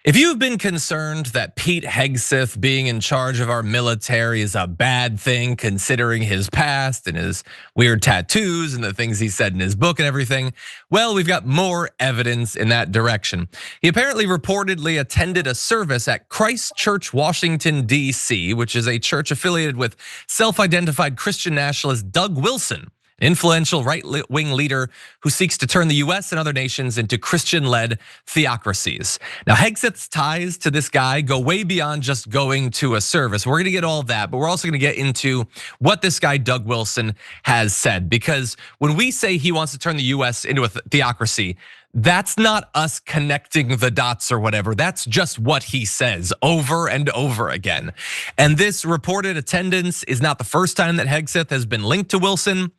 If you've been concerned that Pete Hegseth being in charge of our military is a bad thing, considering his past and his weird tattoos and the things he said in his book and everything, well, we've got more evidence in that direction. He apparently reportedly attended a service at Christ Church, Washington, D.C., which is a church affiliated with self-identified Christian nationalist Doug Wilson, influential right-wing leader who seeks to turn the US and other nations into Christian-led theocracies. Now, Hegseth's ties to this guy go way beyond just going to a service. We're gonna get all of that, but we're also gonna get into what this guy, Doug Wilson, has said. Because when we say he wants to turn the US into a theocracy, that's not us connecting the dots or whatever. That's just what he says over and over again. And this reported attendance is not the first time that Hegseth has been linked to Wilson,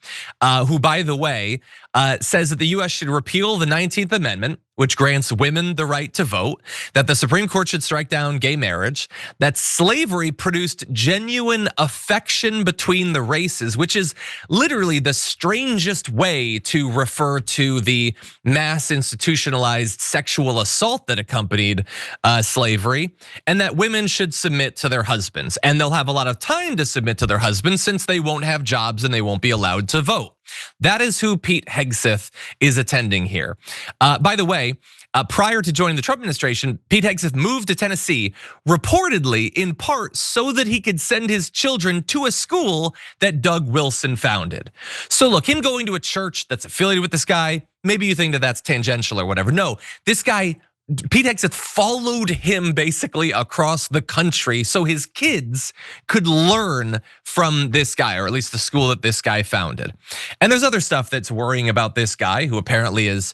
who, by the way, says that the US should repeal the 19th Amendment, which grants women the right to vote, that the Supreme Court should strike down gay marriage, that slavery produced genuine affection between the races, which is literally the strangest way to refer to the mass institutionalized sexual assault that accompanied slavery, and that women should submit to their husbands. And they'll have a lot of time to submit to their husbands since they won't have jobs and they won't be allowed to vote. That is who Pete Hegseth is attending here. By the way, prior to joining the Trump administration, Pete Hegseth moved to Tennessee, reportedly in part so that he could send his children to a school that Doug Wilson founded. So look, him going to a church that's affiliated with this guy, maybe you think that that's tangential or whatever. No, this guy, Pete Hegseth, followed him basically across the country so his kids could learn from this guy, or at least the school that this guy founded. And there's other stuff that's worrying about this guy, who apparently is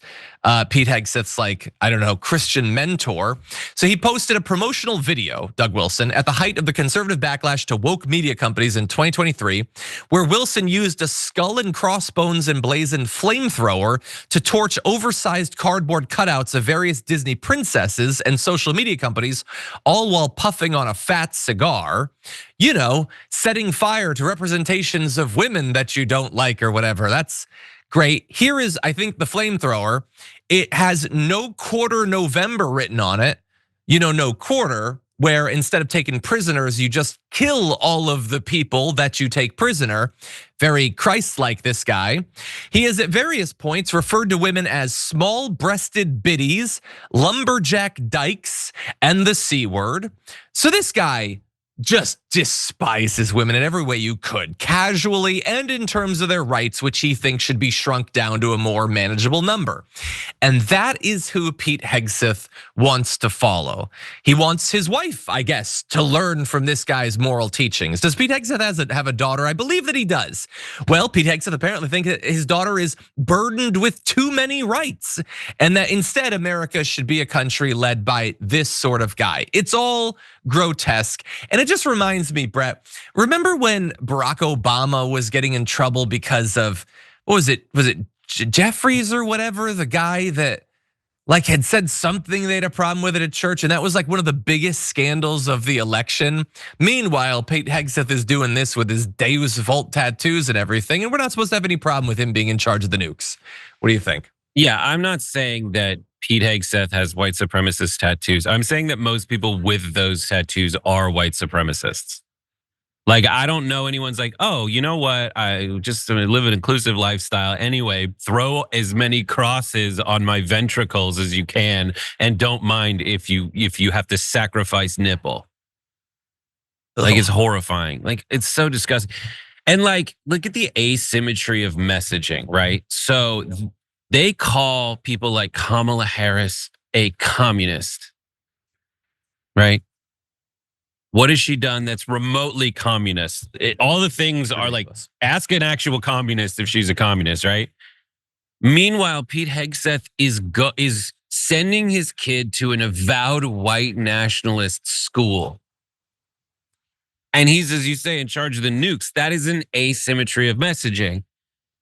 Pete Hegseth's, like, I don't know, Christian mentor. So he posted a promotional video, Doug Wilson, at the height of the conservative backlash to woke media companies in 2023, where Wilson used a skull and crossbones emblazoned flamethrower to torch oversized cardboard cutouts of various Disney princesses and social media companies, all while puffing on a fat cigar, you know, setting fire to representations of women that you don't like or whatever. That's great. Here is, I think, the flamethrower. It has "No Quarter November" written on it. You know, no quarter, where instead of taking prisoners, you just kill all of the people that you take prisoner. Very Christ-like, this guy. He has at various points referred to women as small-breasted biddies, lumberjack dykes, and the C word. So this guy just despises women in every way you could, casually and in terms of their rights, which he thinks should be shrunk down to a more manageable number. And that is who Pete Hegseth wants to follow. He wants his wife, I guess, to learn from this guy's moral teachings. Does Pete Hegseth have a daughter? I believe that he does. Well, Pete Hegseth apparently thinks that his daughter is burdened with too many rights, and that instead America should be a country led by this sort of guy. It's all grotesque. And it just reminds me, Brett, remember when Barack Obama was getting in trouble because of, what was it? Was it Jeffries or whatever? The guy that like had said something they had a problem with it at church, and that was like one of the biggest scandals of the election. Meanwhile, Pete Hegseth is doing this with his Deus Vult tattoos and everything, and we're not supposed to have any problem with him being in charge of the nukes. What do you think? Yeah, I'm not saying that Pete Hegseth has white supremacist tattoos. I'm saying that most people with those tattoos are white supremacists. Like, I don't know anyone's like, oh, you know what? I just live an inclusive lifestyle anyway. Throw as many crosses on my ventricles as you can, and don't mind if you have to sacrifice nipple. Like, it's horrifying. Like, it's so disgusting. And like, look at the asymmetry of messaging, right? So they call people like Kamala Harris a communist, right? What has she done that's remotely communist? All the things are like, ask an actual communist if she's a communist, right? Meanwhile, Pete Hegseth is sending his kid to an avowed white nationalist school. And he's, as you say, in charge of the nukes. That is an asymmetry of messaging.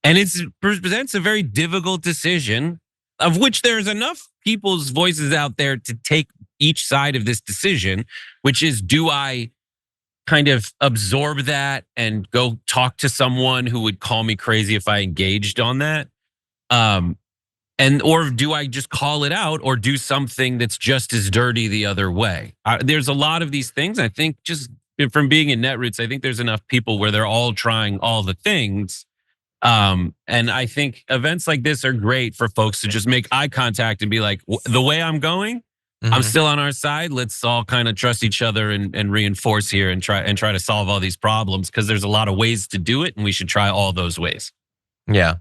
And it presents a very difficult decision, of which there's enough people's voices out there to take each side of this decision, which is, do I kind of absorb that and go talk to someone who would call me crazy if I engaged on that? or do I just call it out or do something that's just as dirty the other way? There's a lot of these things. I think just from being in Netroots, I think there's enough people where they're all trying all the things. And I think events like this are great for folks to just make eye contact and be like, the way I'm going, I'm still on our side. Let's all kind of trust each other and reinforce here and try to solve all these problems, because there's a lot of ways to do it, and we should try all those ways. Yeah.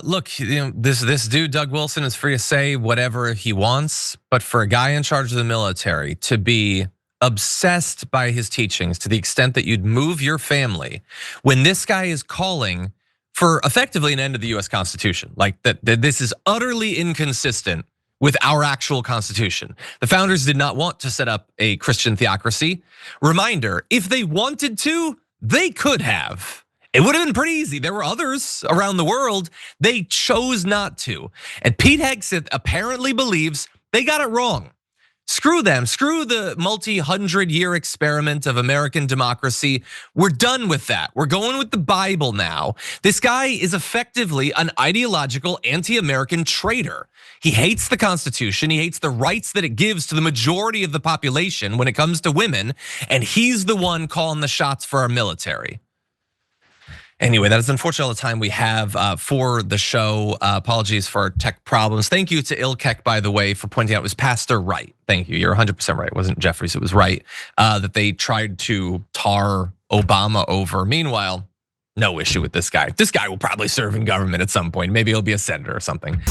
Look, this dude, Doug Wilson, is free to say whatever he wants, but for a guy in charge of the military to be obsessed by his teachings to the extent that you'd move your family when this guy is calling for effectively an end to the US Constitution, like that this is utterly inconsistent with our actual Constitution. The founders did not want to set up a Christian theocracy. Reminder, if they wanted to, they could have. It would have been pretty easy. There were others around the world. They chose not to. And Pete Hegseth apparently believes they got it wrong. Screw them, screw the multi-100-year experiment of American democracy. We're done with that. We're going with the Bible now. This guy is effectively an ideological anti-American traitor. He hates the Constitution. He hates the rights that it gives to the majority of the population when it comes to women. And he's the one calling the shots for our military. Anyway, that is unfortunately all the time we have for the show. Apologies for our tech problems. Thank you to Ilkek, by the way, for pointing out it was Pastor Wright. Thank you, you're 100% right. It wasn't Jeffries, it was Wright, that they tried to tar Obama over. Meanwhile, no issue with this guy. This guy will probably serve in government at some point. Maybe he'll be a senator or something.